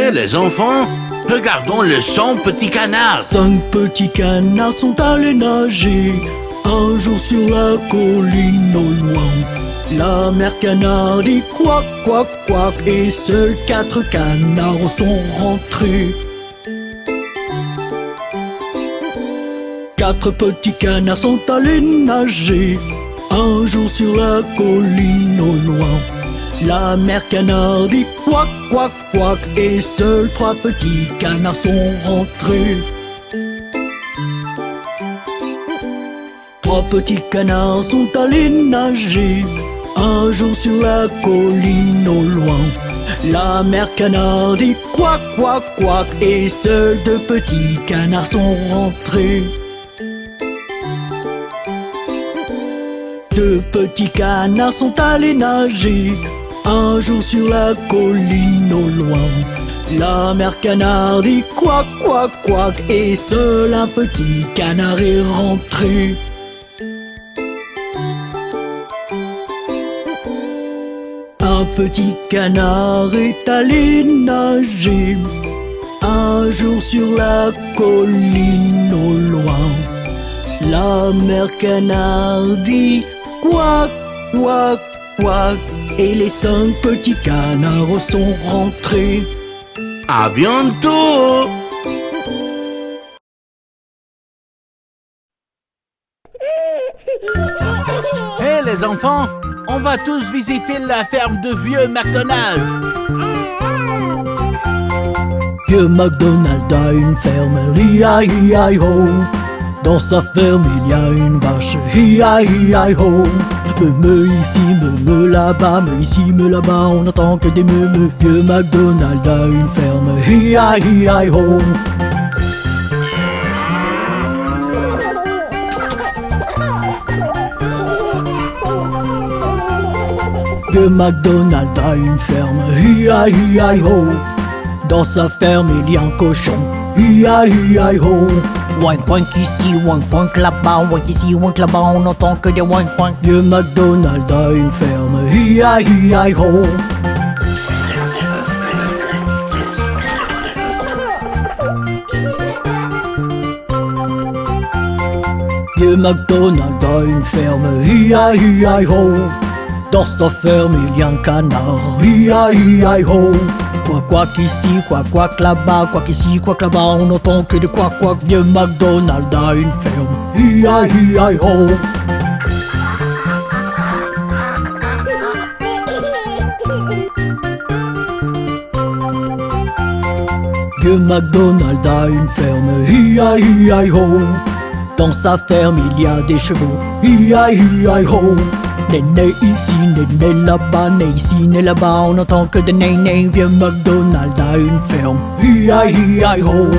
Hé les enfants, regardons le son petit canard. 5 petits canards sont allés nager un jour sur la colline au loin. La mère canard dit quack, quack, quack, et seuls 4 canards sont rentrés. 4 petits canards sont allés nager un jour sur la colline au loin. La mère canard dit quack, quack, quack, et seuls 3 petits canards sont rentrés. 3 petits canards sont allés nager un jour sur la colline au loin. La mère canard dit quack, quack, quack, et seuls 2 petits canards sont rentrés. 2 petits canards sont allés nager un jour sur la colline au loin. La mère canard dit quack, quack, quack, et seul un petit canard est rentré. Un petit canard est allé nager un jour sur la colline au loin. La mère canard dit quack, quack, quack, et les 5 petits canards sont rentrés. À bientôt. Hé les enfants, on va tous visiter la ferme de Vieux McDonald. Vieux McDonald a une ferme, hi-hi-hi-ho. Dans sa ferme il y a une vache, hi-hi-hi-ho. Me ici, me là-bas, me ici, me là-bas, on n'entend que des me. Vieux McDonald a une ferme, hi-hi-hi-ho. Vieux McDonald a une ferme, hi-hi-hi-ho. Dans sa ferme il y a un cochon, hi-hi-hi-ho. Wank wank ici, wank wank là-bas, wank ici, wank là-bas, on n'entend que des wank wank. Vieux McDonald a une ferme, hi-hi-hi-ho. Vieux McDonald a une ferme, hi-hi-hi-ho. Dans sa ferme il y a un canard, hi-hi-hi-ho. Quack quack ici, quack quack là-bas, quack ici, quack là-bas, on n'entend que de quack quack. Vieux McDonald a une ferme, hi-hi-hi-ho. Vieux McDonald a une ferme, hi-hi-hi-ho. Dans sa ferme il y a des chevaux, hi-hi-hi-ho. Né ici, né là-bas, né ici, né là-bas, on n'entend que des né. Vieux McDonald a une ferme, hi-hi-hi-ho.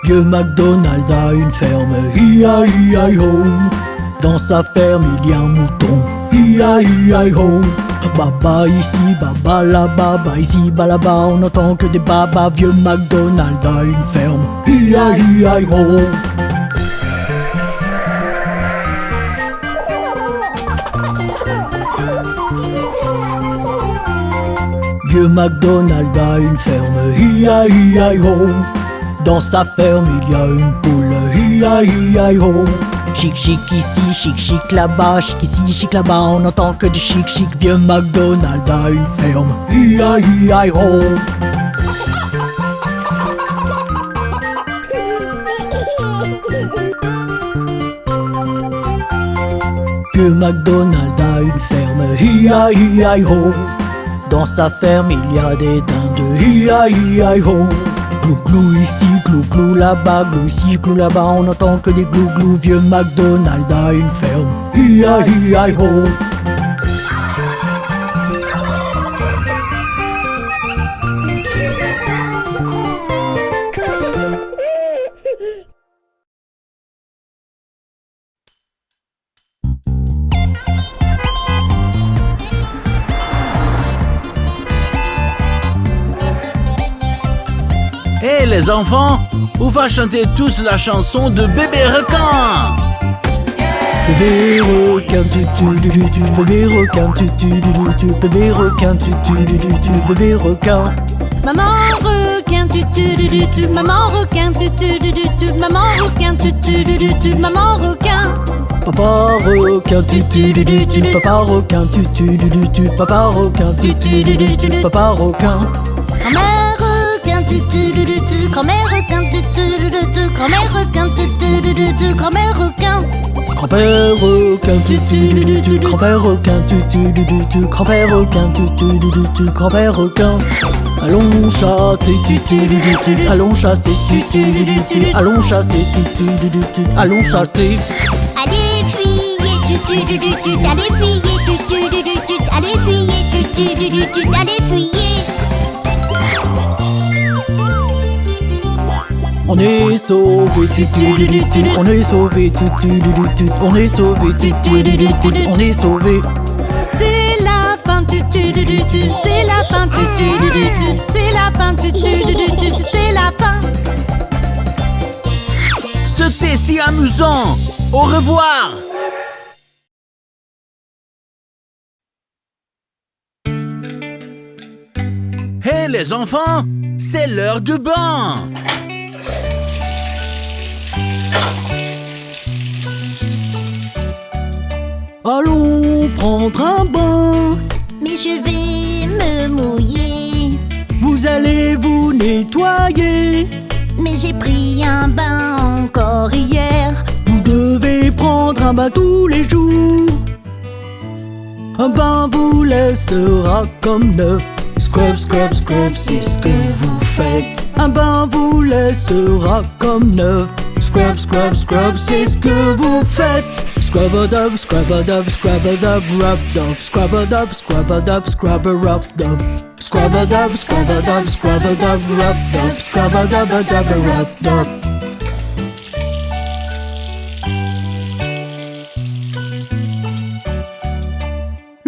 Vieux McDonald a une ferme, hi-hi-hi-ho. Dans sa ferme il y a un mouton, hi-hi-hi-ho. Baba ici, baba là-bas, baba ici, baba là-bas, on n'entend que des babas. Vieux McDonald a une ferme, hi-hi-hi-ho. Vieux McDonald a une ferme, hi-hi-hi-ho. Dans sa ferme il y a une poule, hi-hi-hi-ho. Chic chic ici, chic chic là-bas, chic ici, chic là-bas, on n'entend que du chic chic. Vieux McDonald a une ferme, hi-hi-hi-ho. Vieux McDonald a une ferme, hi-hi-hi-ho. Dans sa ferme il y a des dindes, hi-hi-hi-ho. Glou glou ici, glou glou là-bas, glou ici, glou là-bas, on n'entend que des glou glou. Vieux McDonald a une ferme, hi-hi-hi-ho. Hé les enfants, on va chanter tous la chanson de Bébé Requin. Bébé requin, tu, bébé requin, tu, bébé requin, tu, bébé requin. Maman requin, maman requin, maman requin, maman requin. Papa requin, papa requin, papa requin, papa requin. Grand-mère requin, grand-mère requin, grand-mère requin, grand-mère requin. Grand-père requin, grand-père requin, grand-père requin, grand-père requin. Allons chasser, allons chasser, allons chasser, allons chasser. Allez fuyez, allez fuyez, allez fuyez, allez fuyez. On est sauvé, on est sauvé, on est sauvé, on est sauvé. C'est la fin, c'est la fin, c'est la fin, c'est la fin. C'était si amusant. Au revoir. Hé les enfants, c'est l'heure du bain. Allons prendre un bain. Mais je vais me mouiller. Vous allez vous nettoyer. Mais j'ai pris un bain encore hier. Vous devez prendre un bain tous les jours. Un bain vous laissera comme neuf. Scrub, scrub, scrub, c'est ce que vous faites. Un bain vous laissera comme neuf. Scrub, scrub, scrub, c'est ce que vous faites. Scrub a dub, scrub a dub, scrub a dub, rub dub. Scrub a dub, scrub a dub, scrub a rub dub. Scrub a dub, scrub a dub, scrub a dub, rub dub. Scrub a dub, rub dub.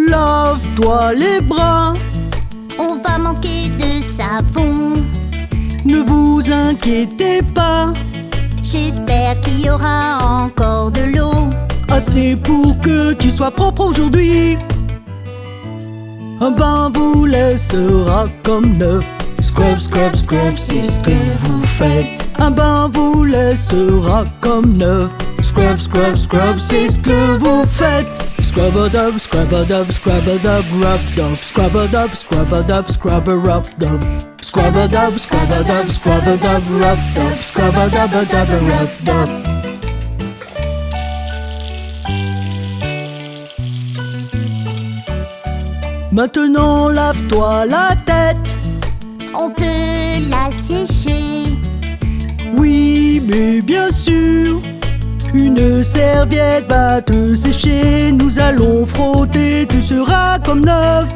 Lave-toi les bras. On va manquer de savon. Ne vous inquiétez pas. J'espère qu'il y aura encore de l'eau. Assez pour que tu sois propre aujourd'hui. Un bain vous laissera comme neuf. Scrub, scrub, scrub, c'est ce que vous faites. Un bain vous laissera comme neuf. Scrub, scrub, scrub, c'est ce que vous faites. Scrub a dub, scrub a dub, scrub a dub, rub dub. Scrub a dub, scrub a dub, scrub a rub dub. Scrub a dub, scrub a dub, scrub a dub, rub dub. Scrub a dub, rub dub. Maintenant lave-toi la tête. On peut la sécher. Oui, mais bien sûr. Une serviette va te sécher. Nous allons frotter, tu seras comme neuf.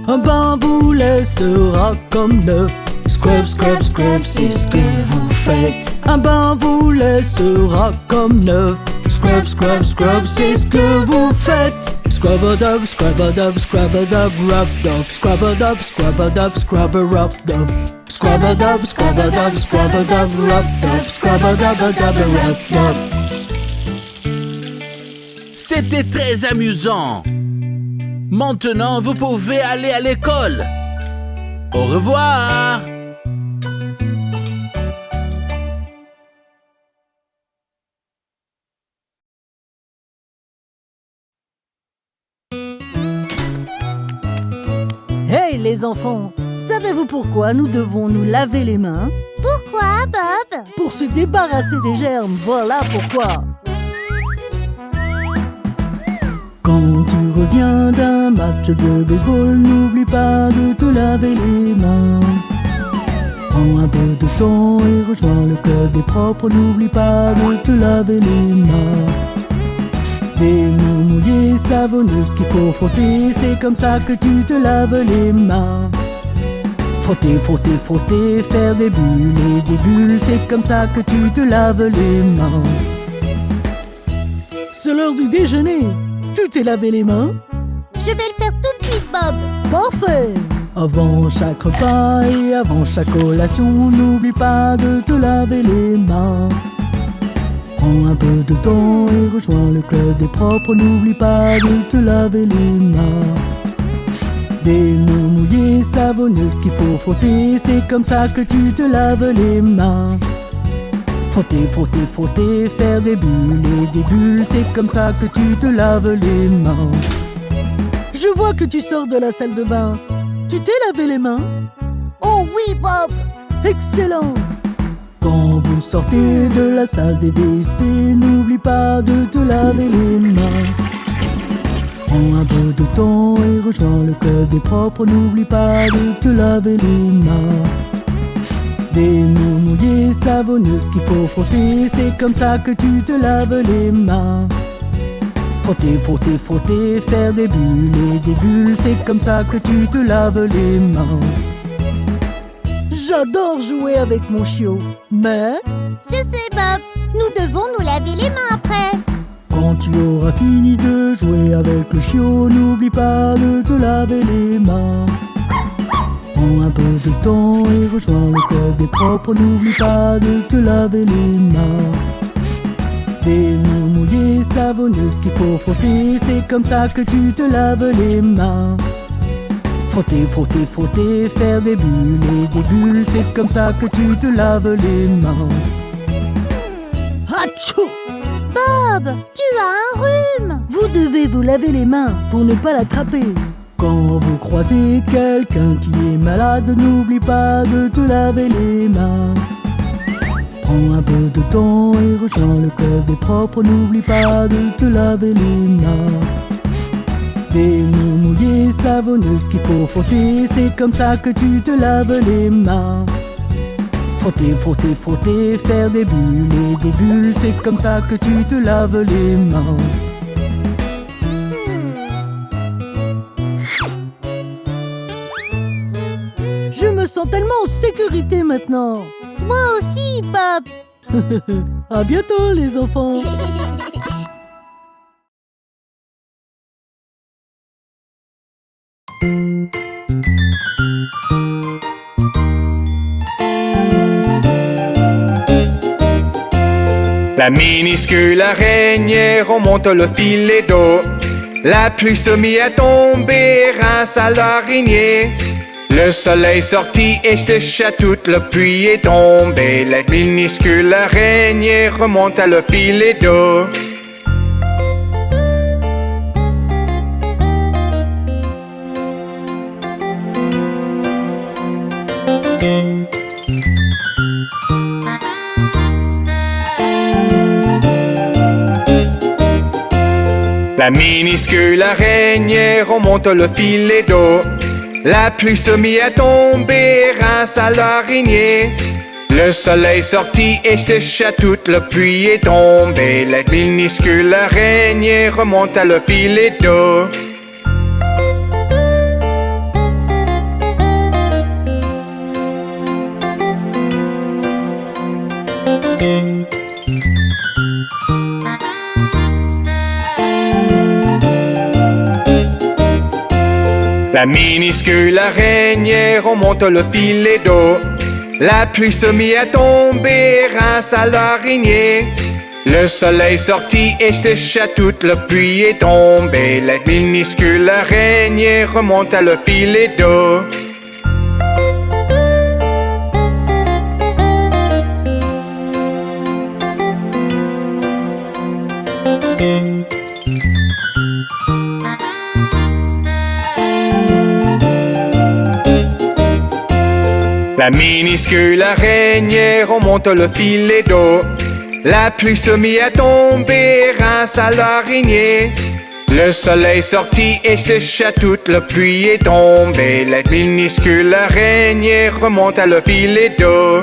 Un bain vous laissera comme neuf. Scrub, scrub, scrub, c'est ce que vous faites. Un bain vous laissera comme neuf. Scrub, scrub, scrub, c'est ce que vous faites. Scrub a dub, scrub a dub, scrub a dub, rub dub. Scrub a dub, scrub a dub, scrub a rub dub. Scrub a dub, scrub a dub, scrub a dub, rub dub. Scrub a dub, rub dub. C'était très amusant. Maintenant, vous pouvez aller à l'école. Au revoir. Hey les enfants, savez-vous pourquoi nous devons nous laver les mains? Pourquoi, Bob? Pour se débarrasser des germes, voilà pourquoi. Quand tu reviens d'un match de baseball, n'oublie pas de te laver les mains. Prends un peu de temps et rejoins le club des propres, n'oublie pas de te laver les mains. Des mains mouillées, savonneuses qu'il faut frotter, c'est comme ça que tu te laves les mains. Frotter, frotter, frotter, faire des bulles et des bulles, c'est comme ça que tu te laves les mains. C'est l'heure du déjeuner. Tu t'es lavé les mains? Je vais le faire tout de suite, Bob. Parfait! Avant chaque repas et avant chaque collation, n'oublie pas de te laver les mains. Prends Prends un peu de temps et rejoins le club des propres. N'oublie pas de te laver les mains. Des mains mouillées, savonneuses qu'il faut frotter. C'est comme ça que tu te laves les mains. Frotter, frotter, frotter, faire des bulles et des bulles. C'est comme ça que tu te laves les mains. Je vois que tu sors de la salle de bain. Tu t'es lavé les mains? Oh oui, Bob! Excellent! Quand vous sortez de la salle des WC, n'oublie pas de te laver les mains. Prends un peu de temps et rejoins le club des propres. N'oublie pas de te laver les mains. Des mains mouillées, savonneuses qu'il faut frotter. C'est comme ça que tu te laves les mains. Frotter, frotter, frotter, faire des bulles et des bulles. C'est comme ça que tu te laves les mains. J'adore jouer avec mon chiot, mais... Je sais, Bob. Nous devons nous laver les mains après. Quand tu auras fini de jouer avec le chiot, n'oublie pas de te laver les mains. Prends un peu de temps et rejoins le club des propres. N'oublie pas de te laver les mains. Des mains mouillées, savonneuses qu'il faut frotter. C'est comme ça que tu te laves les mains. Frotter, frotter, frotter, faire des bulles et des bulles. C'est comme ça que tu te laves les mains. Hatchou! Bob, tu as un rhume. Vous devez vous laver les mains pour ne pas l'attraper. Quand vous croisez quelqu'un qui est malade, n'oublie pas de te laver les mains. Prends un peu de temps et rejoins le club des propres. N'oublie pas de te laver les mains. Des mains mouillées, savonneuses qu'il faut frotter. C'est comme ça que tu te laves les mains. Frotter, frotter, frotter, faire des bulles et des bulles. C'est comme ça que tu te laves les mains. Je me sens tellement en sécurité maintenant. Moi aussi, Bob. À bientôt les enfants. La minuscule araignée remonte le filet d'eau. La pluie se mit à tomber, rince à l'araignée. Le soleil sortit et sécha toute la pluie est tombée. La minuscule araignée remonte à le filet d'eau. La minuscule araignée remonte le filet d'eau. La pluie se mit à tomber, rince à l'araignée. Le soleil sortit et sécha toute la pluie est tombée. La minuscule araignée remonte à le filet d'eau. La minuscule araignée remonte le filet d'eau. La pluie se mit à tomber, rince à l'araignée. Le soleil sortit et sécha toute la pluie est tombée. La minuscule araignée remonte à le filet d'eau. La minuscule araignée remonte le filet d'eau. La pluie se mit à tomber, rince à l'araignée. Le soleil sortit et sécha toute la pluie est tombée. La minuscule araignée remonte à le filet d'eau.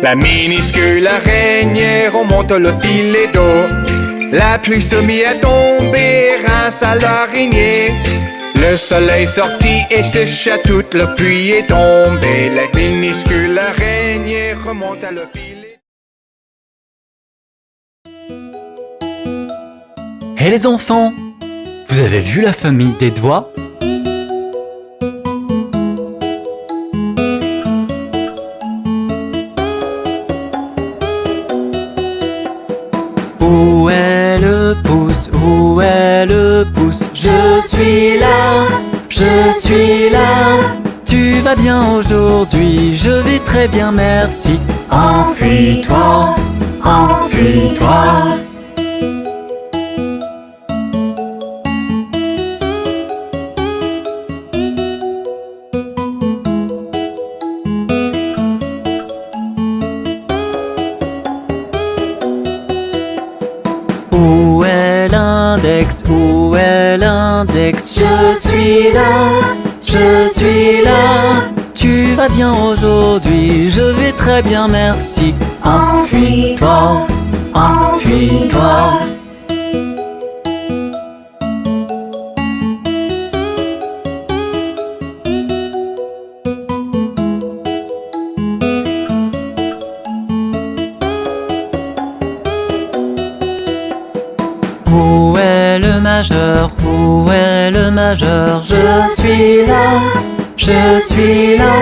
La minuscule araignée remonte le filet d'eau. La pluie se mit à tomber, rince à l'araignée. Le soleil sortit et sécha toute la pluie est tombée. La minuscule araignée remonte à le filet. Hé les enfants, vous avez vu la famille des doigts? Où est le pouce? Où est le pouce? Je suis là, je suis là. Tu vas bien aujourd'hui? Je vais très bien, merci. Enfuis-toi, enfuis-toi. Où est l'index? Où est l'index? Je suis là, je suis là. Tu vas bien aujourd'hui? Je vais très bien, merci. Enfuis-toi, enfuis-toi. Où est le majeur? Où est le majeur? Je suis là, je suis là.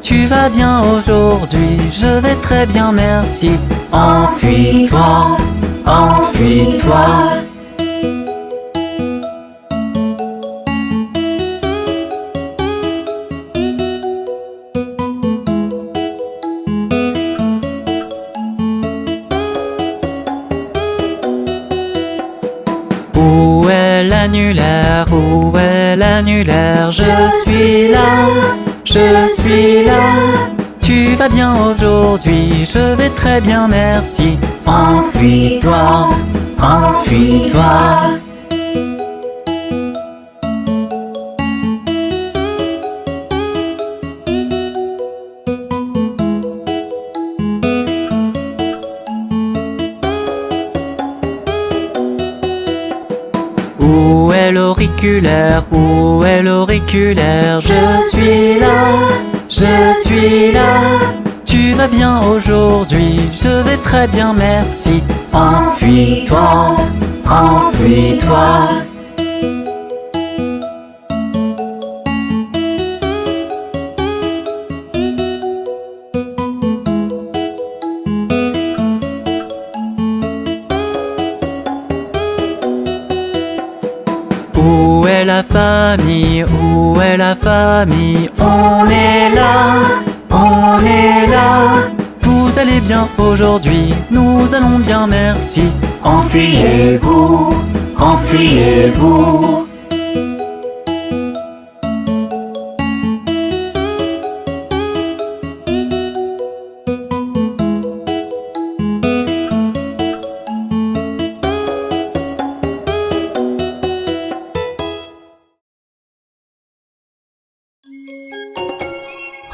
Tu vas bien aujourd'hui? Je vais très bien, merci. Enfuis-toi, enfuis-toi. Où est l'annulaire? Où est l'annulaire? Je suis là, je suis là. Tu vas bien aujourd'hui? Je vais très bien, merci. Enfuis-toi, enfuis-toi. Où est l'auriculaire? Où est l'auriculaire? Je suis là, je suis là. Tu vas bien aujourd'hui? Je vais très bien, merci. Enfuis-toi, enfuis-toi. Où est la famille? Où est la famille? On est là, on est là. Vous allez bien aujourd'hui? Nous allons bien, merci. Enfuyez-vous, enfuyez-vous.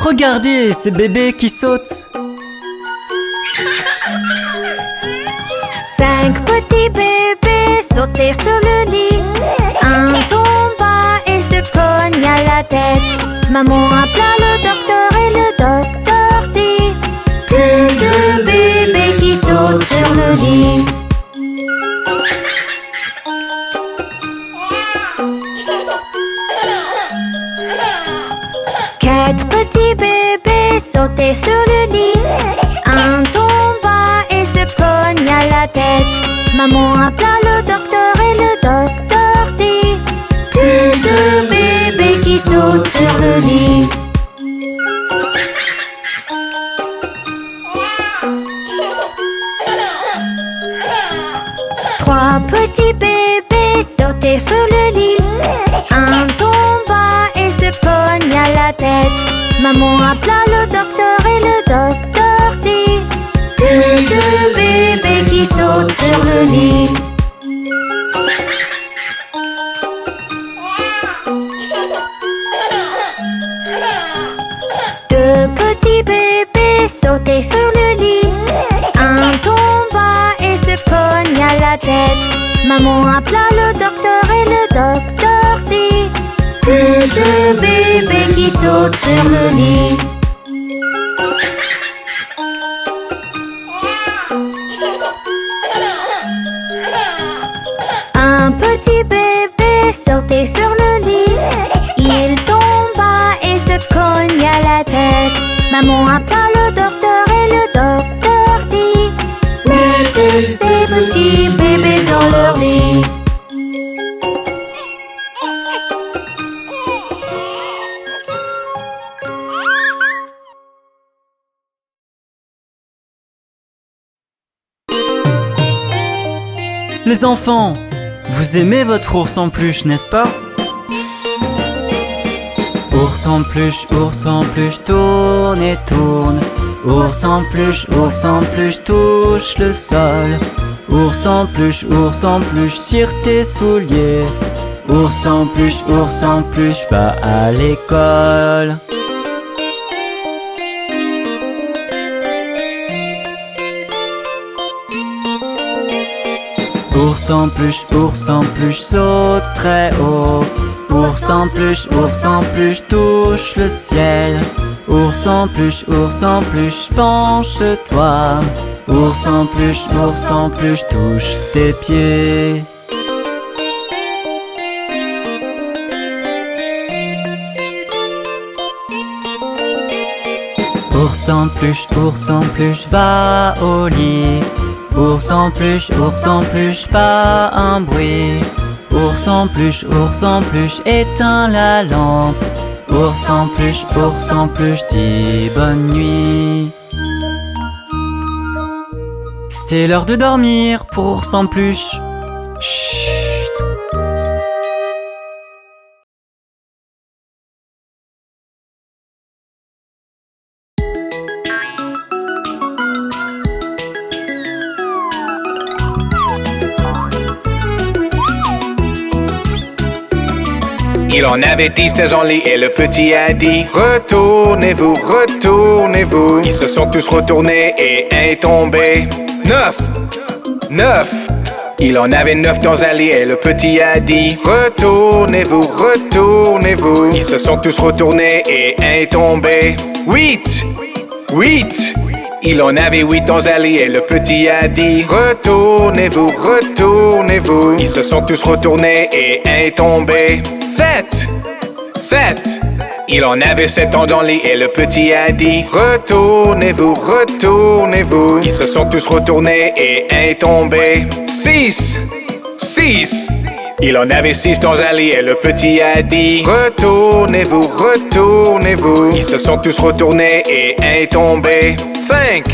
Regardez ces bébés qui sautent. 5 petits bébés sautèrent sur le lit. Un tomba et se cogna la tête. Maman appela le docteur et le docteur dit: plus de bébés qui sautent sur le lit. Quatre petits bébés sautaient sur le lit. Un tomba et se cogna la tête. Maman appela le docteur et le docteur dit: plus de bébés qui sautent sur le lit. Trois petits bébés sautaient sur le lit. Un tomba et se cogna la tête. Maman appela le docteur et le docteur dit: plus de bébés qui sautent sur le lit. Deux petits bébés sautaient sur le lit. Un tomba et se cogna la tête. Maman appela le docteur et le docteur dit: plus de bébés qui sautent sur le lit. Un sauter sur le lit. Il tomba et se cogna la tête. Maman appela le docteur et le docteur dit: mettez ces petits bébés dans leur lit. Les enfants, vous aimez votre ours en peluche, n'est-ce pas? Ours en peluche, tourne et tourne. Ours en peluche, touche le sol. Ours en peluche, cire tes souliers. Ours en peluche, va à l'école. Ours en peluche, saute très haut. Ours en peluche, touche le ciel. Ours en peluche, penche-toi. Ours en peluche, touche tes pieds. Ours en peluche, va au lit. Ours en peluche, pas un bruit. Ours en peluche, éteins la lampe. Ours en peluche, dis bonne nuit. C'est l'heure de dormir pour ours en peluche. Chut. Il en avait 10 dans le lit et le petit a dit: retournez-vous, retournez-vous. Ils se sont tous retournés et un est tombé. 9. Il en avait 9 dans un lit et le petit a dit: retournez-vous, retournez-vous. Ils se sont tous retournés et un est tombé. 8. Il en avait 8 dans un lit et le petit a dit: retournez-vous, retournez-vous. Ils se sont tous retournés et un est tombé. 7. Il en avait 7 dans le lit et le petit a dit: retournez-vous, retournez-vous. Ils se sont tous retournés et un est tombé. 6. Il en avait 6 dans un lit et le petit a dit: retournez-vous, retournez-vous. Ils se sont tous retournés et un est tombé. 5.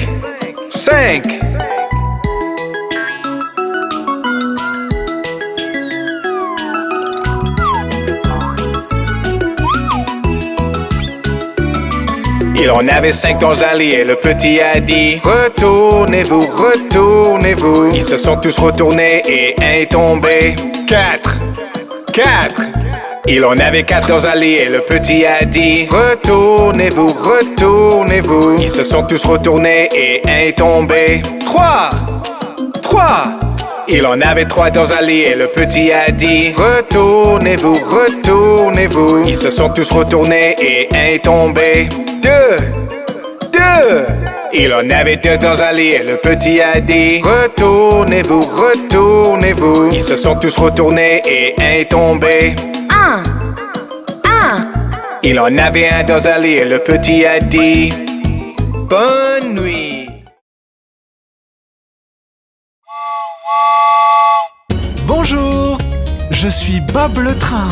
Il en avait 5 dans un lit et le petit a dit: retournez-vous, retournez-vous. Ils se sont tous retournés et un est tombé. 4. Il en avait 4 dans un lit et le petit a dit: retournez-vous, retournez-vous. Ils se sont tous retournés et un est tombé. 3. Il en avait 3 dans un lit et le petit a dit: retournez-vous, retournez-vous. Ils se sont tous retournés et un est tombé. 2. Il en avait 2 dans un lit et le petit a dit: retournez-vous, retournez-vous. Ils se sont tous retournés et un est tombé. 1. Il en avait 1 dans un lit et le petit a dit: bonne nuit. Bonjour, je suis Bob le train.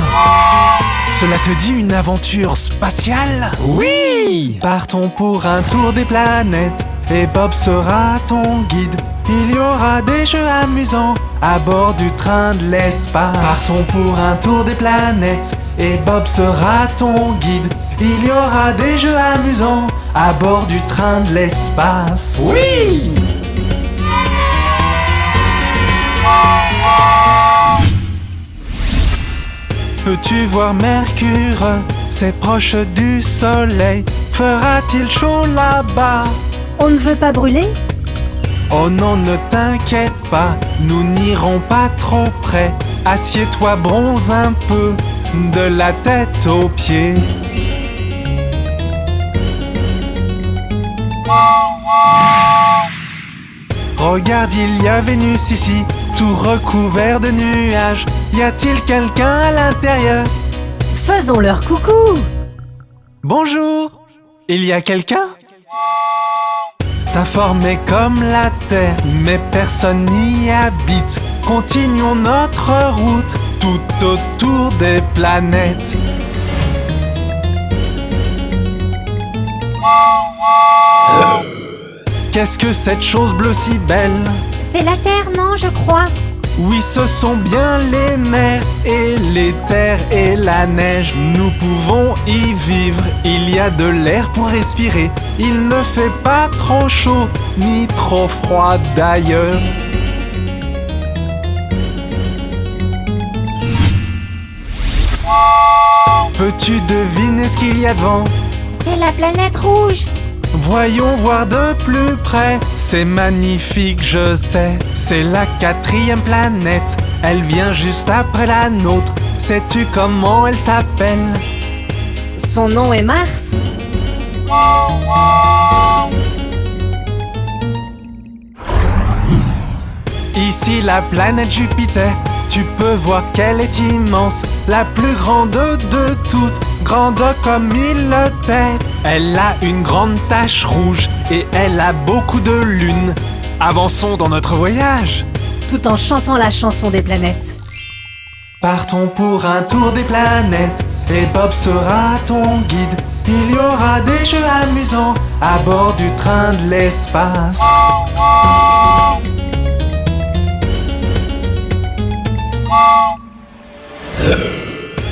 Cela te dit une aventure spatiale? Oui! Partons pour un tour des planètes et Bob sera ton guide. Il y aura des jeux amusants à bord du train de l'espace. Partons pour un tour des planètes et Bob sera ton guide. Il y aura des jeux amusants à bord du train de l'espace. Oui! Peux-tu voir Mercure? C'est proche du soleil. Fera-t-il chaud là-bas? On ne veut pas brûler? Oh non, ne t'inquiète pas, nous n'irons pas trop près. Assieds-toi, bronze un peu, de la tête aux pieds. Regarde, il y a Vénus ici, tout recouvert de nuages. Y a-t-il quelqu'un à l'intérieur? Faisons leur coucou. Bonjour, il y a quelqu'un? Sa forme est comme la Terre, mais personne n'y habite. Continuons notre route tout autour des planètes. Qu'est-ce que cette chose bleue si belle? C'est la terre, non, je crois. Oui, ce sont bien les mers et les terres et la neige. Nous pouvons y vivre, il y a de l'air pour respirer. Il ne fait pas trop chaud ni trop froid d'ailleurs. Peux-tu deviner ce qu'il y a devant? C'est la planète rouge. Voyons voir de plus près. C'est magnifique, je sais. C'est la 4e planète. Elle vient juste après la nôtre. Sais-tu comment elle s'appelle? Son nom est Mars. Ici la planète Jupiter. Tu peux voir qu'elle est immense, la plus grande de toutes, grande comme 1000 têtes. Elle a une grande tache rouge et elle a beaucoup de lunes. Avançons dans notre voyage. Tout en chantant la chanson des planètes. Partons pour un tour des planètes et Bob sera ton guide. Il y aura des jeux amusants à bord du train de l'espace.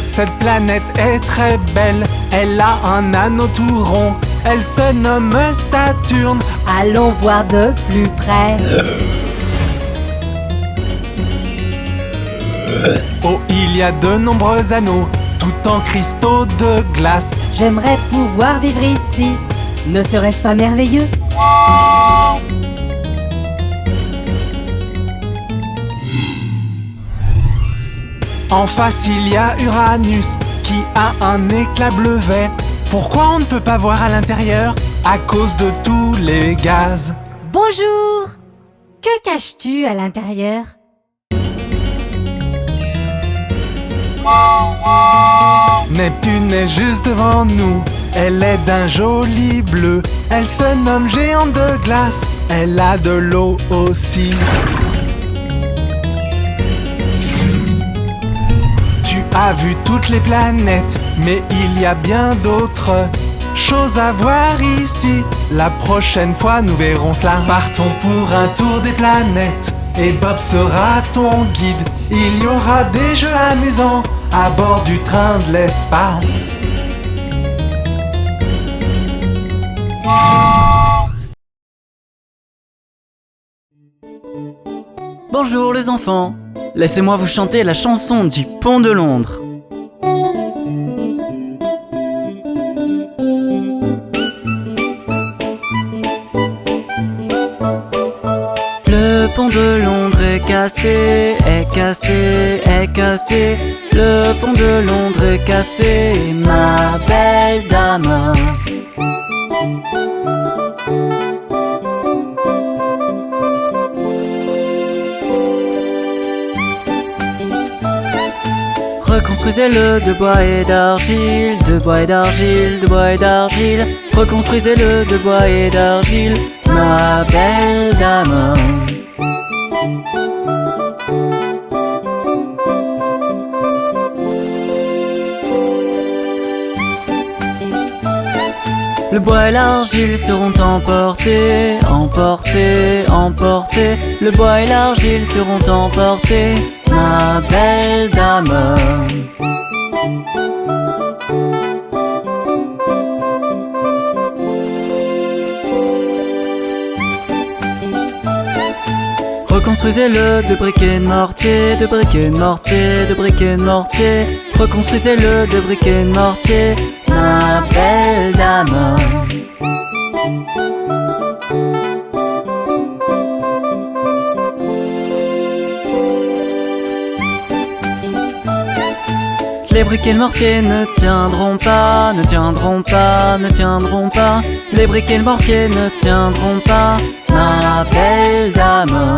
Cette planète est très belle, elle a un anneau tout rond. Elle se nomme Saturne. Allons voir de plus près. Oh, il y a de nombreux anneaux, tout en cristaux de glace. J'aimerais pouvoir vivre ici. Ne serait-ce pas merveilleux? En face, il y a Uranus, qui a un éclat bleu vert. Pourquoi on ne peut pas voir à l'intérieur? À cause de tous les gaz. Bonjour. Que caches-tu à l'intérieur? Neptune est juste devant nous. Elle est d'un joli bleu. Elle se nomme géante de glace. Elle a de l'eau aussi. Tu as vu toutes les planètes, mais il y a bien d'autres choses à voir ici. La prochaine fois, nous verrons cela. Partons pour un tour des planètes et Bob sera ton guide. Il y aura des jeux amusants à bord du train de l'espace. Bonjour les enfants, laissez-moi vous chanter la chanson du Pont de Londres. Le pont de Londres est cassé, est cassé, est cassé. Le pont de Londres est cassé, ma belle dame. Reconstruisez-le de bois et d'argile, de bois et d'argile, de bois et d'argile. Reconstruisez-le de bois et d'argile, ma belle dame. Le bois et l'argile seront emportés, emportés, emportés. Le bois et l'argile seront emportés, ma belle dame. Reconstruisez-le de briquet de mortier, de briquet de mortier, de briquet de mortier. Reconstruisez-le de briquet de mortier, ma belle dame. Les briquets de mortier ne tiendront pas, ne tiendront pas, ne tiendront pas. Les briquets de mortier ne tiendront pas, ma belle dame.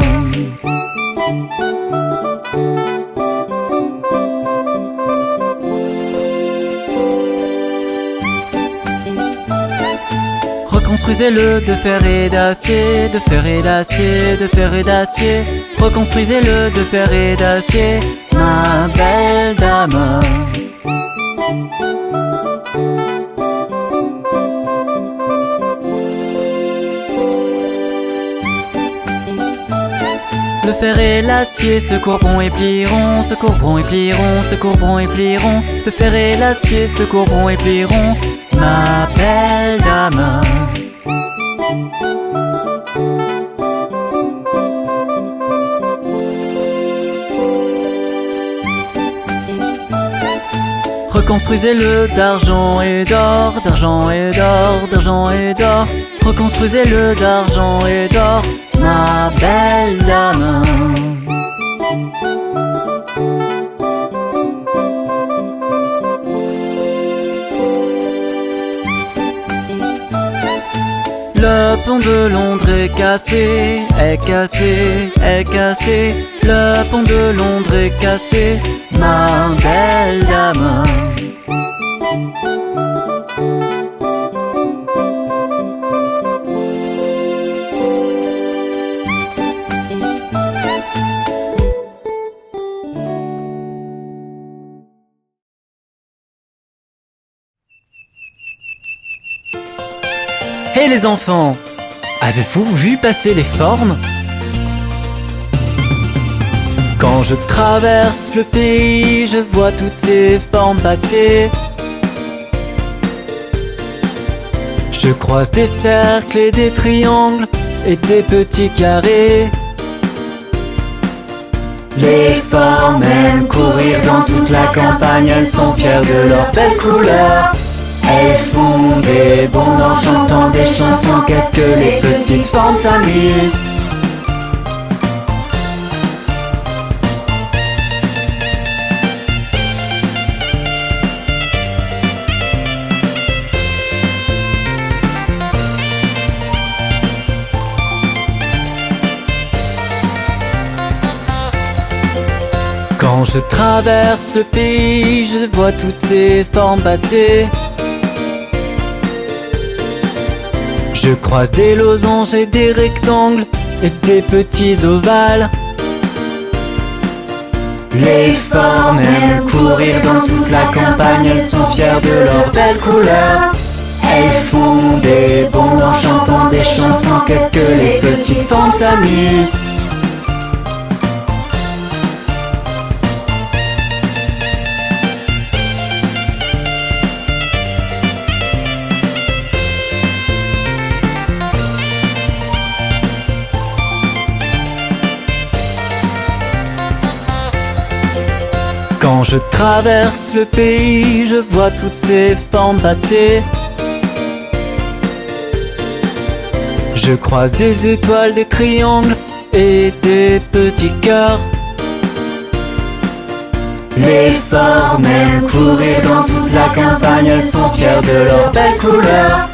Reconstruisez-le de fer et d'acier, de fer et d'acier, de fer et d'acier. Reconstruisez-le de fer et d'acier, ma belle dame. Le fer et l'acier se courberont et plieront, se courberont et plieront, se courberont et plieront. Le fer et l'acier se courberont et plieront, ma belle dame. Reconstruisez-le d'argent et d'or, d'argent et d'or, d'argent et d'or. Reconstruisez-le d'argent et d'or, ma belle dame. Le pont de Londres est cassé, est cassé, est cassé. Le pont de Londres est cassé, ma belle dame. Hé les enfants, avez-vous vu passer les formes? Quand je traverse le pays, je vois toutes ces formes passer. Je croise des cercles et des triangles et des petits carrés. Les formes aiment courir dans toute la campagne, elles sont fières de leurs belles couleurs. Elles font des bonds en chantant des chansons, qu'est-ce que les petites formes s'amusent. Quand je traverse le pays, je vois toutes ces formes passer. Je croise des losanges et des rectangles et des petits ovales. Les formes aiment courir dans toute la campagne, elles sont fières de leurs belles couleurs. Elles font des bonds en chantant des chansons, qu'est-ce que les petites formes s'amusent. Quand je traverse le pays, je vois toutes ces formes passer. Je croise des étoiles, des triangles et des petits cœurs. Les formes aiment courir dans toute la campagne, elles sont fières de leurs belles couleurs.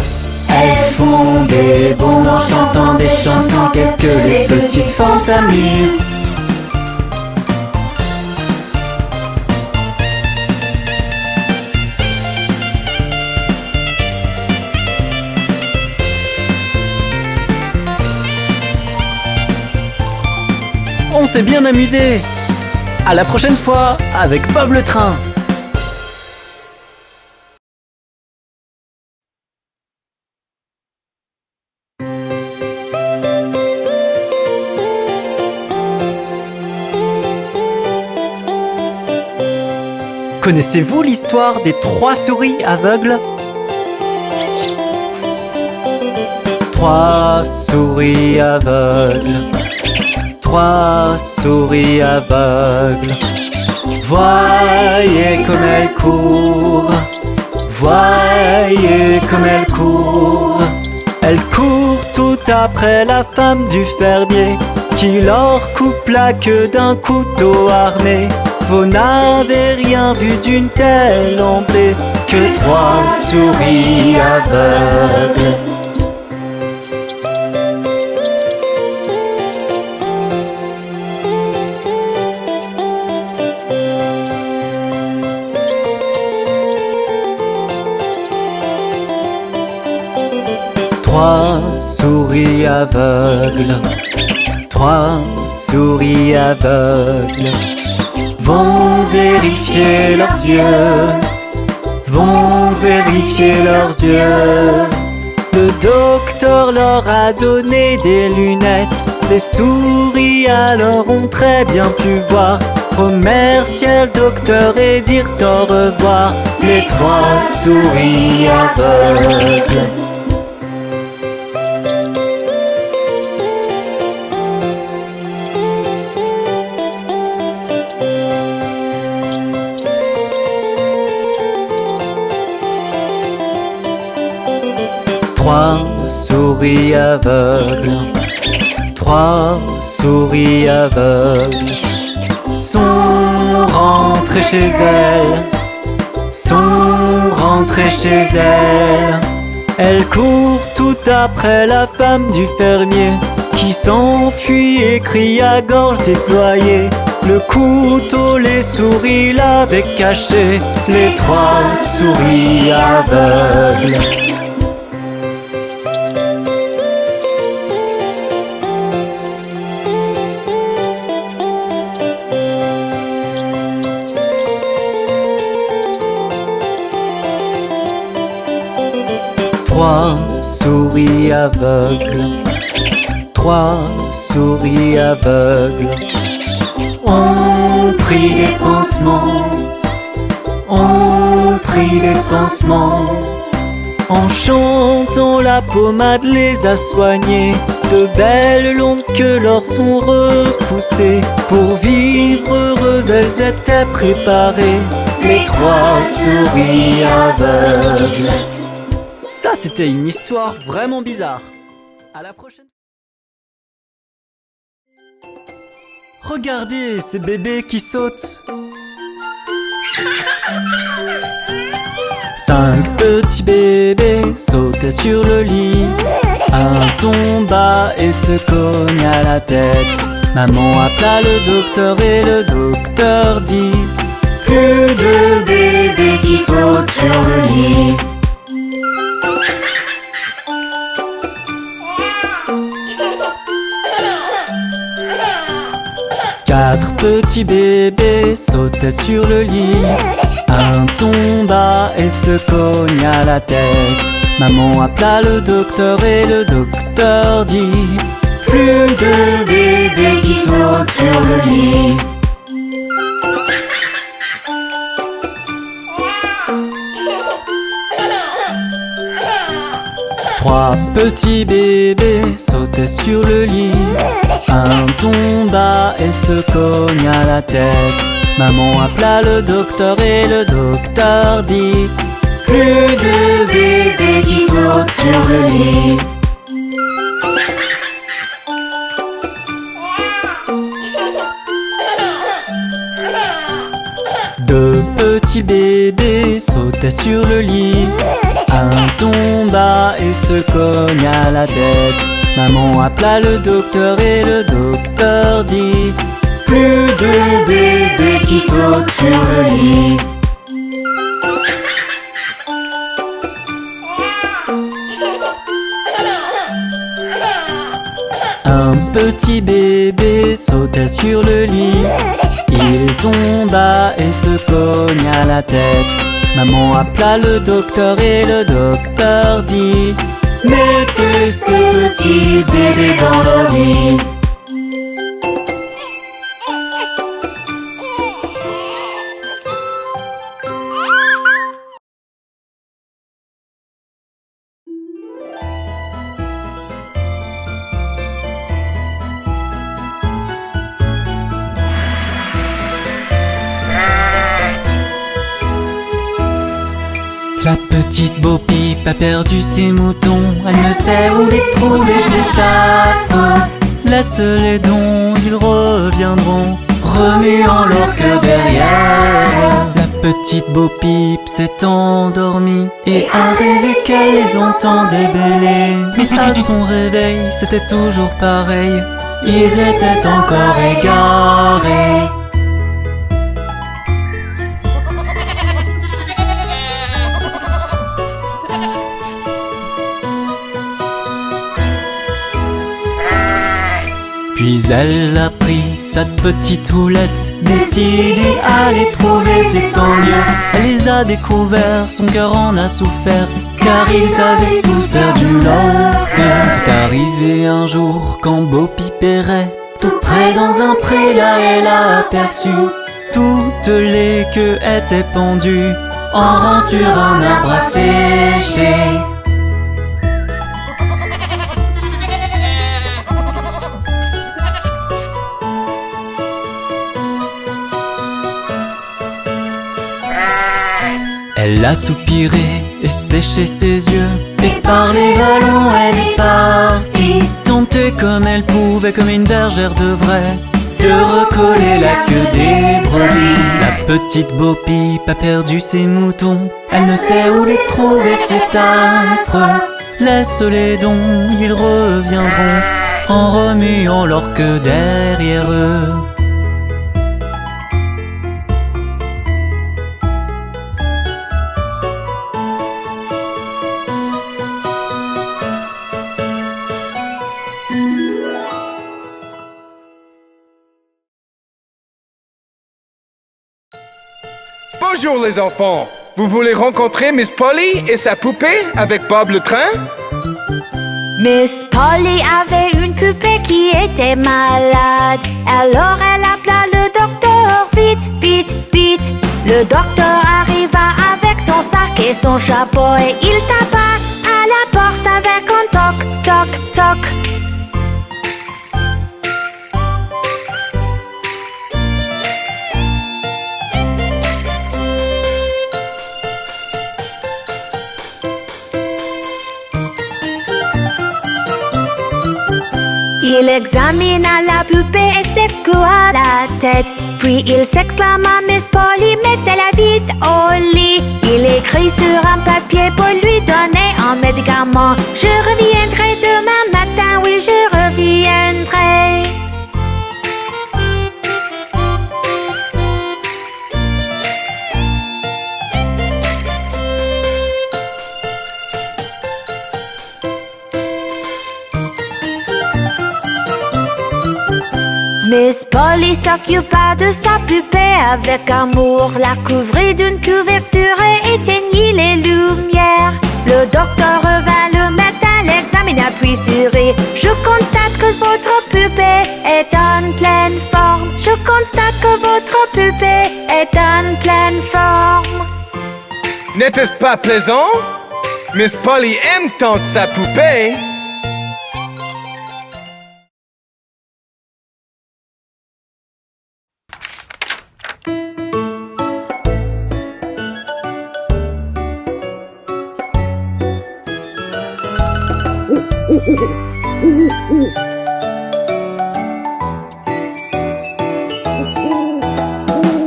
Elles font des bonds en chantant des chansons, qu'est-ce que les petites formes s'amusent. On s'est bien amusé. À la prochaine fois avec Bob le train. Connaissez-vous l'histoire des 3 souris aveugles? 3 souris aveugles. 3 souris aveugles. Voyez comme elles courent. Voyez comme elles courent. Elles courent tout après la femme du fermier qui leur coupe la queue d'un couteau armé. Vous n'avez rien vu d'une telle emblée que 3 souris aveugles. souris aveugles, 3 souris aveugles vont vérifier leurs yeux, vont vérifier leurs yeux. Le docteur leur a donné des lunettes, les souris alors ont très bien pu voir. Remercier le docteur et dire au revoir, les 3 souris aveugles. Trois souris aveugles, 3 souris aveugles sont rentrées chez elles, sont rentrées chez elles. Elles courent tout après la femme du fermier qui s'enfuit et crie à gorge déployée. Le couteau les souris l'avaient caché, les 3 souris aveugles. Trois souris aveugles, 3 souris aveugles ont pris des pansements, ont pris des pansements. En chantant la pommade les a soignées, de belles longues queues leur sont repoussées. Pour vivre heureuses elles étaient préparées, les 3 souris aveugles. Ça, c'était une histoire vraiment bizarre. À la prochaine. Regardez ces bébés qui sautent. 5 petits bébés sautaient sur le lit. Un tomba et se cogna à la tête. Maman appela le docteur et le docteur dit: plus de bébés qui sautent sur le lit. 4 petits bébés sautaient sur le lit. Un tomba et se cogna à la tête. Maman appela le docteur et le docteur dit: plus de bébés qui sautent sur le lit. Trois petits bébés sautaient sur le lit. Un tomba et se cogna à la tête. Maman appela le docteur et le docteur dit: plus de bébés qui sautent sur le lit. Deux petits bébés sautaient sur le lit. Un tomba et se cogna à la tête. Maman appela le docteur et le docteur dit: plus de bébés qui sautent sur le lit. Un petit bébé sautait sur le lit. Il tomba et se cogna à la tête. Maman appela le docteur et le docteur dit: mettez ce petit bébé dans le lit. La petite Bo Peep a perdu ses moutons. Elle ne sait où les trouver, c'est affreux. Laisse-les donc, ils reviendront, remuant leur queue derrière. La petite Bo Peep s'est endormie et a rêvé qu'elle les entendait bêler. Mais à son réveil, c'était toujours pareil. Ils étaient encore égarés. Puis elle a pris sa petite roulette, décidée à les trouver, c'est tant mieux. Elle les a découverts, son cœur en a souffert, car ils avaient tous perdu leur cœur. C'est arrivé un jour quand Bo-Peep errait tout près dans un pré, là elle a aperçu toutes les queues étaient pendues en rang sur un arbre à sécher. Elle a soupiré et séché ses yeux, et par les vallons elle est partie, tenter comme elle pouvait, comme une bergère devrait, de recoller la queue des brebis. La petite Bo-Peep a perdu ses moutons, elle ne sait où les trouver, c'est affreux. Laisse-les donc, ils reviendront en remuant leur queue derrière eux. Bonjour les enfants. Vous voulez rencontrer Miss Polly et sa poupée avec Bob le train? Miss Polly avait une poupée qui était malade. Alors elle appela le docteur, vite, vite, vite. Le docteur arriva avec son sac et son chapeau et il tapa à la porte avec un toc, toc, toc. Il examina la poupée et secoua la tête. Puis il s'exclama, Miss Polly, mettez-la vite au lit. Il écrit sur un papier pour lui donner un médicament. Je reviendrai demain matin, oui, je reviendrai. Miss Polly s'occupa de sa poupée avec amour, la couvrit d'une couverture et éteignit les lumières. Le docteur revint le matin, l'examina puis sourit. Je constate que votre poupée est en pleine forme. Je constate que votre poupée est en pleine forme. N'était-ce pas plaisant? Miss Polly aime tant sa poupée.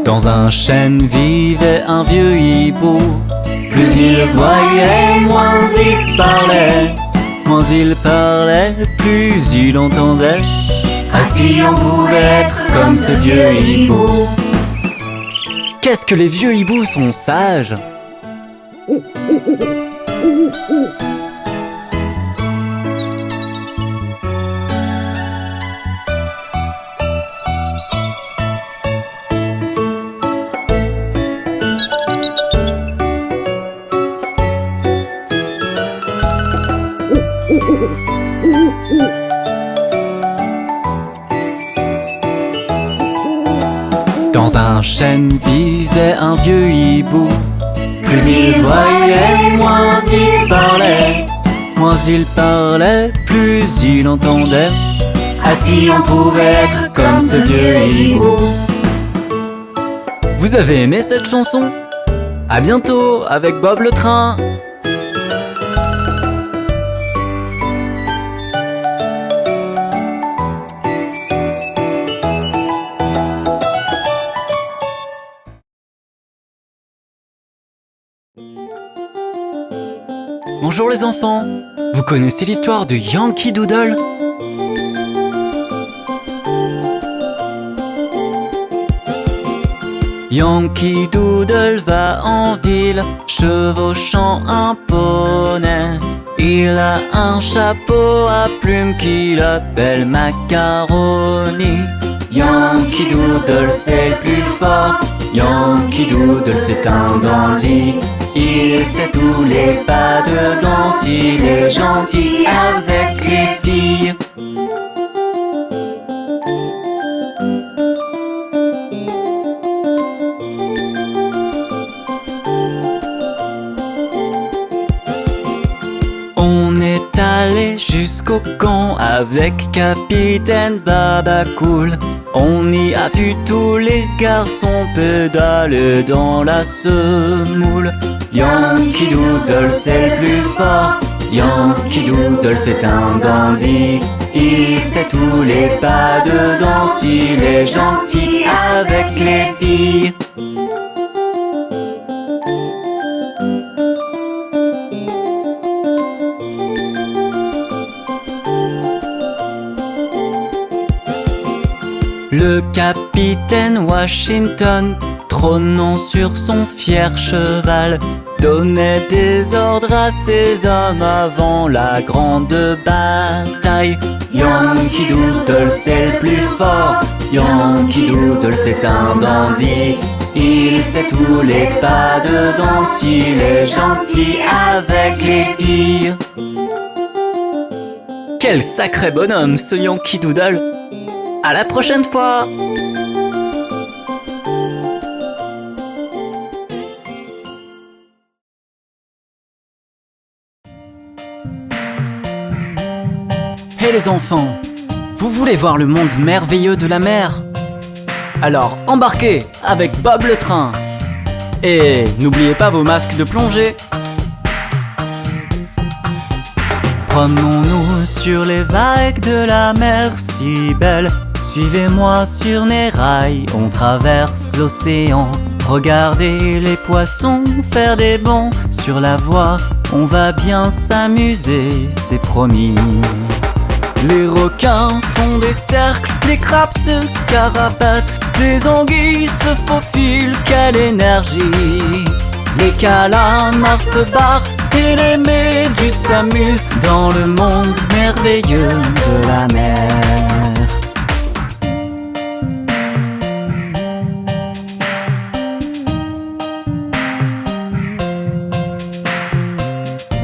Dans un chêne vivait un vieux hibou. Plus il voyait, moins il parlait. Moins il parlait, plus il entendait. Ainsi on pouvait être comme ce vieux hibou. Qu'est-ce que les vieux hiboux sont sages! Dans un chêne vivait un vieux hibou. Plus il voyait, moins il parlait. Moins il parlait, plus il entendait. Ainsi on pouvait être comme ce vieux hibou. Vous avez aimé cette chanson? À bientôt avec Bob le train. Bonjour les enfants, vous connaissez l'histoire de Yankee Doodle? Yankee Doodle va en ville, chevauchant un poney. Il a un chapeau à plumes qu'il appelle Macaroni. Yankee Doodle c'est le plus fort, Yankee Doodle c'est un dandy. Il sait tous les pas de danse, il est gentil avec les filles. On est allé jusqu'au camp avec Capitaine Babacool. On y a vu tous les garçons pédaler dans la semoule. Yankee Doodle c'est le plus fort, Yankee Doodle c'est un dandy. Il sait tous les pas de danse, il est gentil avec les filles. Le capitaine Washington, trônant sur son fier cheval, donnait des ordres à ses hommes avant la grande bataille. Yankee Doodle c'est le plus fort, Yankee Doodle c'est un dandy. Il sait tous les pas de danse, il est gentil avec les filles. Quel sacré bonhomme ce Yankee Doodle! À la prochaine fois! Hé les enfants, vous voulez voir le monde merveilleux de la mer? Alors embarquez avec Bob le train! Et n'oubliez pas vos masques de plongée! Promenons-nous sur les vagues de la mer si belle. Suivez-moi sur mes rails, on traverse l'océan. Regardez les poissons faire des bonds sur la voie. On va bien s'amuser, c'est promis. Les requins font des cercles, les crabes se carapatent, les anguilles se faufilent, quelle énergie! Les calamars se barrent et les méduses s'amusent dans le monde merveilleux de la mer.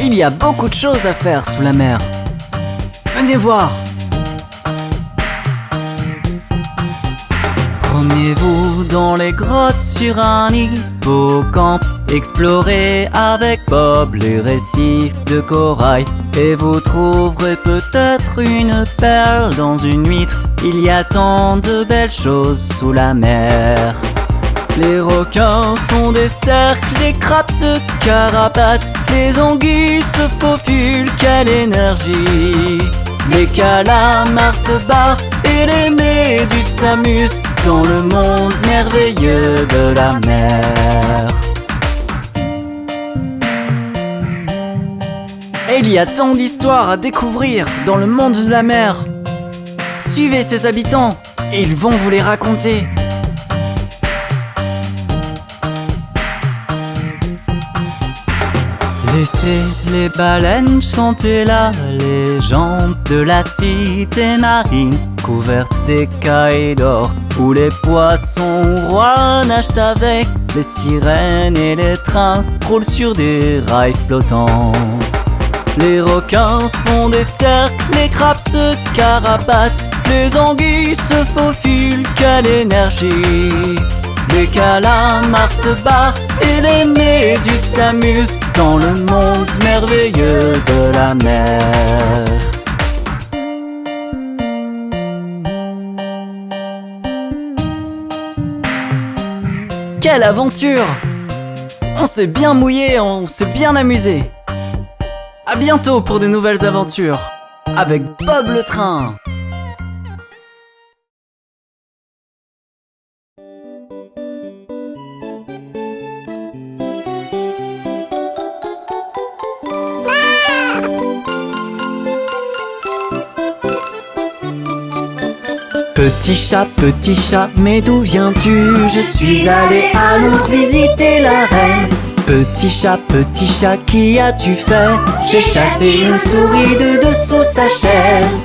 Il y a beaucoup de choses à faire sous la mer. Venez voir! Promenez-vous dans les grottes sur un hippocampe. Explorez avec Bob les récifs de corail. Et vous trouverez peut-être une perle dans une huître. Il y a tant de belles choses sous la mer. Les requins font des cercles, les crabes se carapatent, les anguilles se faufilent, quelle énergie! Les calamars se barrent et les méduses s'amusent dans le monde merveilleux de la mer. Et il y a tant d'histoires à découvrir dans le monde de la mer. Suivez ses habitants et ils vont vous les raconter. Laissez les baleines chanter la légende de la cité marine couverte d'écailles d'or, où les poissons rois nagent avec les sirènes et les trains roulent sur des rails flottants. Les requins font des cercles, les crabes se carapatent, les anguilles se faufilent, quelle énergie! Les calamars se barrent et les méduses s'amusent dans le monde merveilleux de la mer. Quelle aventure! On s'est bien mouillé, on s'est bien amusé. À bientôt pour de nouvelles aventures avec Bob le train. Petit chat, mais d'où viens-tu? Je suis allé à Londres visiter la reine. Petit chat, qui as-tu fait? J'ai chassé une souris de dessous sa chaise.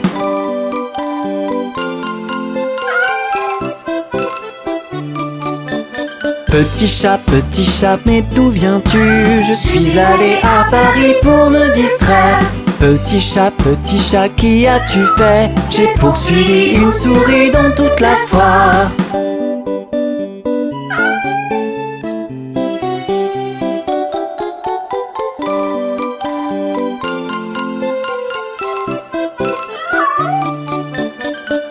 Petit chat, mais d'où viens-tu? Je suis allé à Paris pour me distraire. Petit chat, qui as-tu fait? J'ai poursuivi une souris dans toute la foire.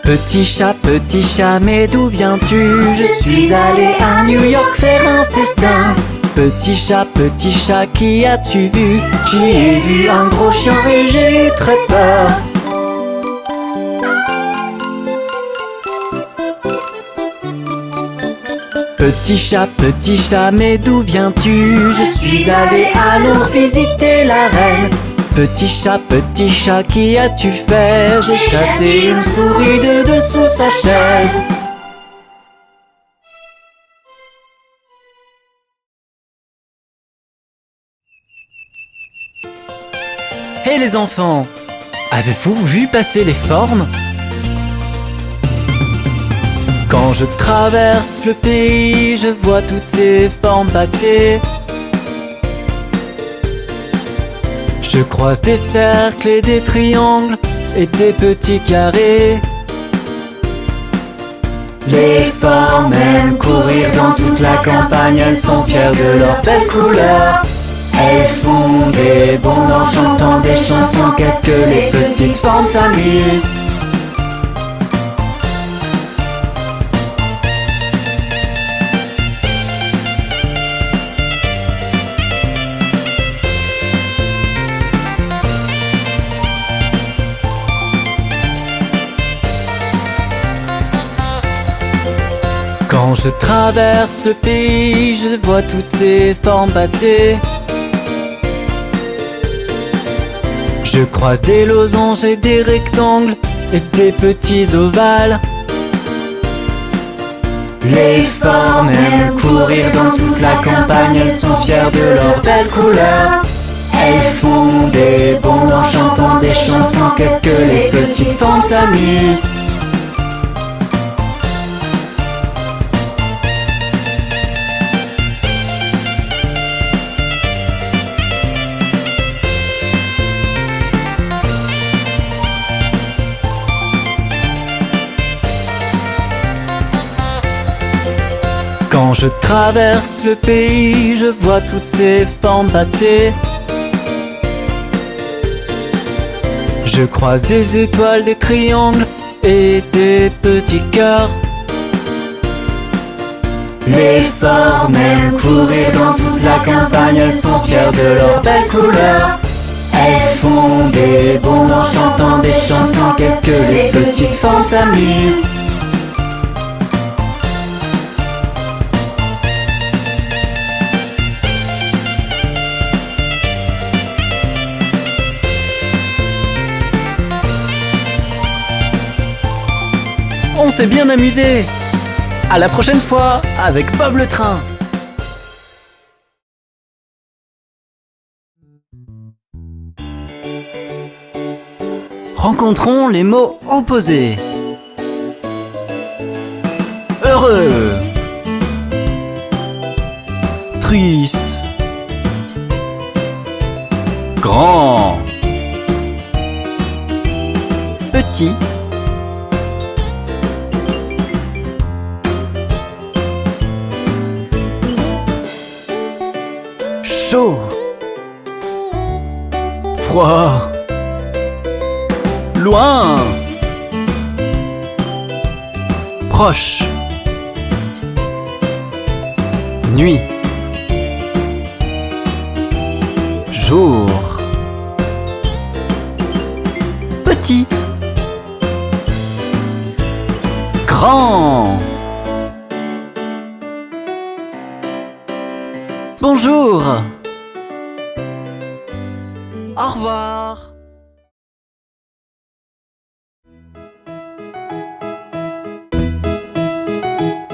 Petit chat, mais d'où viens-tu? Je suis allé à New York faire un festin. Petit chat, qui as-tu vu? J'y ai vu un gros chien et j'ai eu très peur. Petit chat, mais d'où viens-tu? Je suis allé à Londres visiter la reine. Petit chat, qui as-tu fait? J'ai chassé une souris de dessous sa chaise. Hé les enfants, avez-vous vu passer les formes? Quand je traverse le pays, je vois toutes ces formes passer. Je croise des cercles et des triangles et des petits carrés. Les formes aiment courir dans toute la campagne, elles sont fières de leurs belles couleurs. Elles font des bonds en chantant des chansons, qu'est-ce que les petites formes s'amusent. Quand je traverse le pays, je vois toutes ces formes passer. Je croise des losanges et des rectangles et des petits ovales. Les formes aiment courir dans toute la campagne, elles sont fières de leurs belles couleurs. Elles font des bonds en chantant des chansons, qu'est-ce que les petites formes s'amusent. Quand je traverse le pays, je vois toutes ces formes passer. Je croise des étoiles, des triangles et des petits cœurs. Les formes aiment courir dans toute la campagne, elles sont fières de leurs belles couleurs. Elles font des bonds en chantant des chansons, qu'est-ce que les petites formes s'amusent. On s'est bien amusé. À la prochaine fois avec Bob le train. Rencontrons les mots opposés. Heureux, triste, grand, petit, chaud, froid, loin, proche, nuit, jour, petit, grand. Bonjour. Au revoir.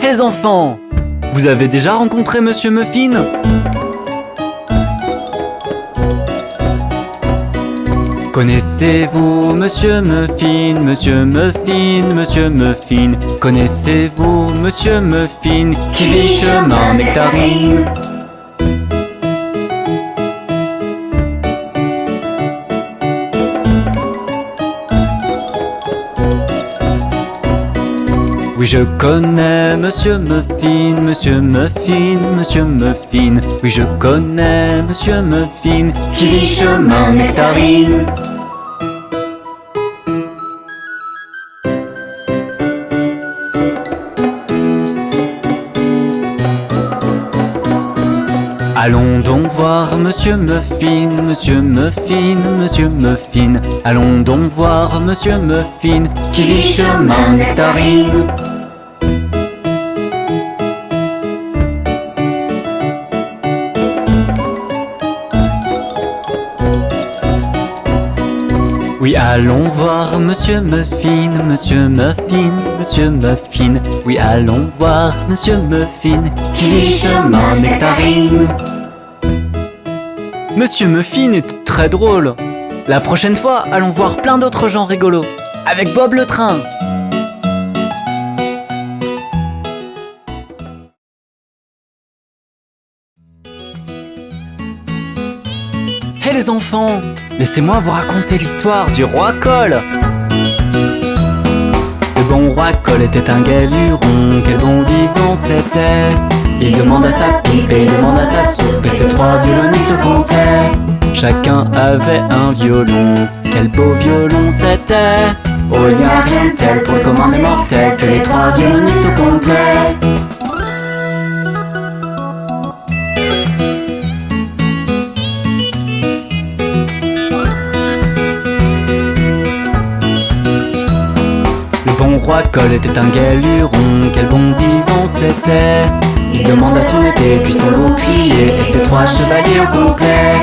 Les enfants, vous avez déjà rencontré Monsieur Muffin? Connaissez-vous Monsieur Muffin, Monsieur Muffin, Monsieur Muffin? Connaissez-vous Monsieur Muffin qui vit chemin Nectarine? Oui, je connais Monsieur Muffin, Monsieur Muffin, Monsieur Muffin. Oui, je connais Monsieur Muffin qui vit chemin Nectarine. Allons donc voir Monsieur Muffin, Monsieur Muffin, Monsieur Muffin. Allons donc voir Monsieur Muffin qui vit chemin Nectarine. Oui, allons voir Monsieur Muffin, Monsieur Muffin, Monsieur Muffin. Oui, allons voir Monsieur Muffin qui vit chemin Nectarine. Monsieur Muffin est très drôle. La prochaine fois, allons voir plein d'autres gens rigolos. Avec Bob le train. Hé les enfants, laissez-moi vous raconter l'histoire du roi Cole. Le bon roi Cole était un galuron, quel bon vivant c'était. Il demande à sa pipe et il demande à sa soupe et ses trois violonistes complets. Chacun avait un violon, quel beau violon c'était. Oh, il n'y a rien de tel pour le commun des mortels que les trois violonistes complets. Le bon roi Cole était un galuron, quel bon vivant c'était. Il demande à son épée, puis son bouclier et ses trois chevaliers au complet.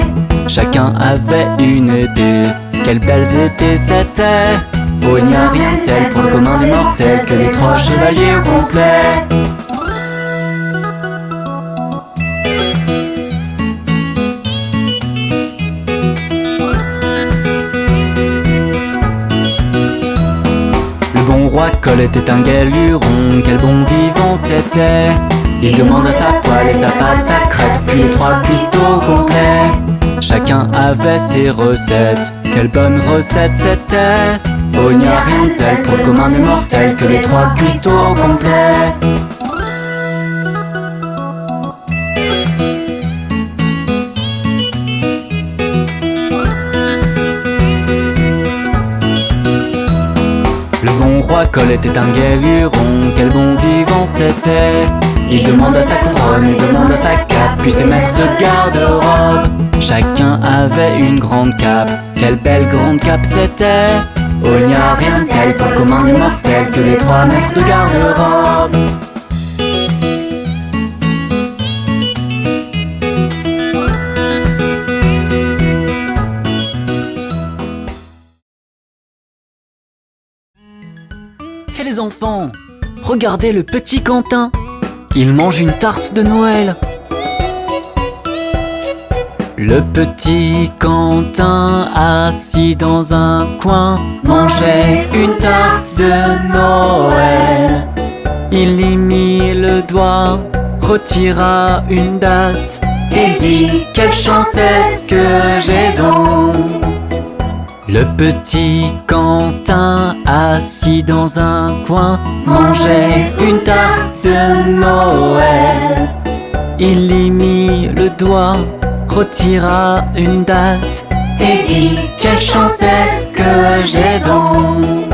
Chacun avait une épée, quelles belles épées c'était. Oh, il n'y a rien de tel pour le commun des mortels que les trois chevaliers au complet. Le bon roi Cole était un galuron, quel bon vivant c'était. Il demande à sa poêle et sa pâte à crêpes, puis les trois cuistots complets. Chacun avait ses recettes, quelle bonne recette c'était. Oh, il n'y a rien de tel pour le commun des mortels que les trois cuistots complets. Le bon roi Cole était un galuron, quel bon vivant c'était. Il demande à sa couronne, il demande à sa cape, puis ses maîtres de garde-robe. Chacun avait une grande cape, quelle belle grande cape c'était. Oh, il n'y a rien de tel pour le commun des mortels que les trois maîtres de garde-robe. Hé les enfants, regardez le petit Quentin. Il mange une tarte de Noël. Le petit Quentin, assis dans un coin, mangeait une tarte de Noël. Il y mit le doigt, retira une date et dit: quelle chance est-ce que j'ai donc. Le petit Quentin, assis dans un coin, mangeait une tarte de Noël. Il y mit le doigt, retira une date et dit: quelle chance est-ce que j'ai donc.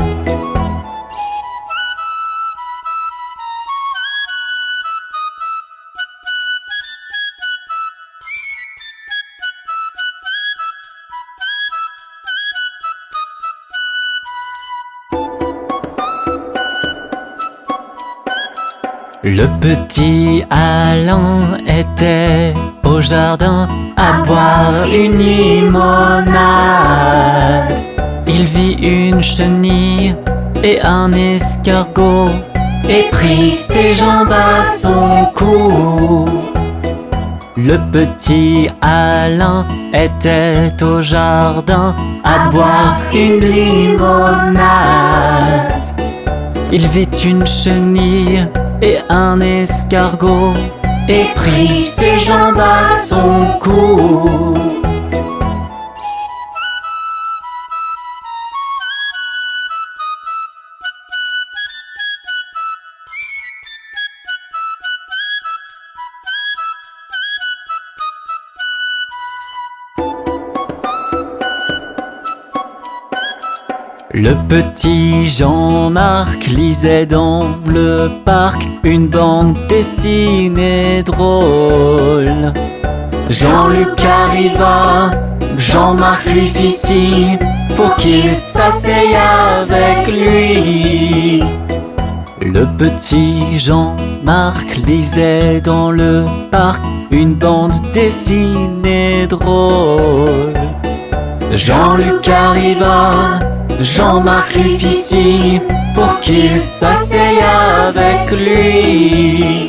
Le petit Alain était au jardin à boire une limonade. Il vit une chenille et un escargot et prit ses jambes à son cou. Le petit Alain était au jardin à boire une limonade. Il vit une chenille et un escargot et prit ses jambes à son cou. Le petit Jean-Marc lisait dans le parc une bande dessinée drôle. Jean-Luc arriva, Jean-Marc lui fit signe pour qu'il s'asseye avec lui. Le petit Jean-Marc lisait dans le parc une bande dessinée drôle. Jean-Luc arriva, Jean-Marc lui fit signe pour qu'il s'asseye avec lui.